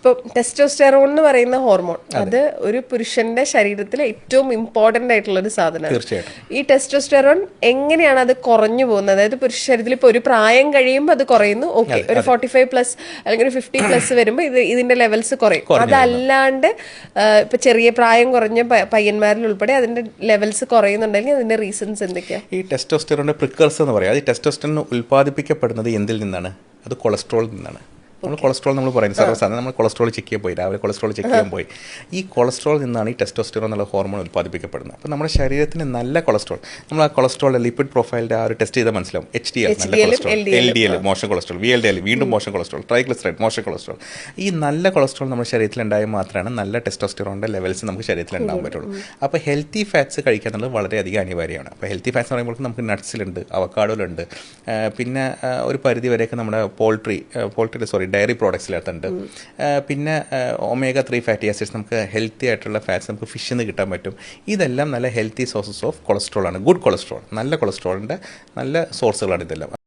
ഇപ്പൊ ടെസ്റ്റോസ്റ്റെറോൺ എന്ന് പറയുന്ന ഹോർമോൺ അത് ഒരു പുരുഷന്റെ ശരീരത്തിലെ ഏറ്റവും ഇമ്പോർട്ടന്റ് ആയിട്ടുള്ള ഒരു സാധനമാണ്. തീർച്ചയായിട്ടും. ഈ ടെസ്റ്റോസ്റ്റെറോൺ എങ്ങനെയാണ് അത് കുറഞ്ഞു പോകുന്നത്? അതായത് പുരുഷ ശരീരത്തിൽ ഇപ്പൊ ഒരു പ്രായം കഴിയുമ്പോൾ അത് കുറയുന്നു, ഓക്കെ, ഒരു 45+ അല്ലെങ്കിൽ 50+ വരുമ്പോൾ ഇതിന്റെ ലെവൽസ് കുറയും. അതല്ലാണ്ട് ഇപ്പൊ ചെറിയ പ്രായം കുറഞ്ഞ പയ്യന്മാരിൽ ഉൾപ്പെടെ അതിന്റെ ലെവൽസ് കുറയുന്നുണ്ടെങ്കിൽ അതിന്റെ റീസൺസ് എന്തൊക്കെയാ? ഈ ടെസ്റ്റോസ്റ്റെറോണിന്റെ പ്രിക്കഴ്സർ എന്ന് പറയാം. ഈ ടെസ്റ്റോസ്റ്റെറോൺ ഉൽപ്പാദിപ്പിക്കപ്പെടുന്നത് എന്തിൽ നിന്നാണ്? അത് കൊളസ്ട്രോളിൽ നിന്നാണ്. നമ്മൾ കൊളസ്ട്രോൾ നമ്മൾ പറയുന്നത് സർവ്വസാധാരണ നമ്മൾ കൊളസ്ട്രോൾ ചെക്ക് ചെയ്യാൻ പോയി, രാവിലെ കൊളസ്ട്രോൾ ചെക്ക് ചെയ്യാൻ പോയി. ഈ കൊളസ്ട്രോൾ നിന്നാണ് ഈ ടെസ്റ്റോസ്റ്റെറോൺ എന്നുള്ള ഹോർമോൺ ഉൽപ്പാദിപ്പിക്കപ്പെടുന്നത്. അപ്പോൾ നമ്മുടെ ശരീരത്തിന് നല്ല കൊളസ്ട്രോൾ, നമ്മൾ ആ കൊളസ്ട്രോളിൻ്റെ ലിപ്പിഡ് പ്രൊഫൈലിൻ്റെ ആ ഒരു ടെസ്റ്റ് ചെയ്താൽ മനസ്സിലാവും. HDL നല്ല കൊളസ്ട്രോൾ, LDL മോശം കൊളസ്ട്രോൾ, VLDL വീണ്ടും മോശം കൊളസ്ട്രോൾ, ട്രൈഗ്ലിസറൈഡ് മോശം കൊളസ്ട്രോൾ. ഈ നല്ല കൊളസ്ട്രോൾ നമ്മുടെ ശരീരത്തിൽ ഉണ്ടായാൽ മാത്രമാണ് നല്ല ടെസ്റ്റോസ്റ്റെറോണിൻ്റെ ലെവൽസ് നമുക്ക് ശരീരത്തിൽ ഉണ്ടാകാൻ പറ്റുള്ളൂ. അപ്പോൾ ഹെൽത്തി ഫാറ്റ്സ് കഴിക്കുക എന്നുള്ളത് വളരെയധികം അനിവാര്യമാണ്. അപ്പോൾ ഹെൽത്തി ഫാറ്റ്സ് എന്ന് പറയുമ്പോൾ നമുക്ക് നട്ട്സിലുണ്ട്, അവക്കാഡോയിലുണ്ട്, പിന്നെ ഒരു പരിധി വരെയൊക്കെ നമ്മുടെ ഡയറി പ്രോഡക്ട്സിൽ ഉണ്ട്. പിന്നെ omega-3 ഫാറ്റി ആസിഡ്സ്, നമുക്ക് ഹെൽത്തി ആയിട്ടുള്ള ഫാറ്റ്സ് നമുക്ക് ഫിഷിൽ നിന്ന് കിട്ടാൻ പറ്റും. ഇതെല്ലാം നല്ല ഹെൽത്തി സോഴ്സസ് ഓഫ് കൊളസ്ട്രോൾ ആണ്. ഗുഡ് കൊളസ്ട്രോൾ, നല്ല കൊളസ്ട്രോളിൻ്റെ നല്ല സോഴ്സുകളാണ് ഇതെല്ലാം.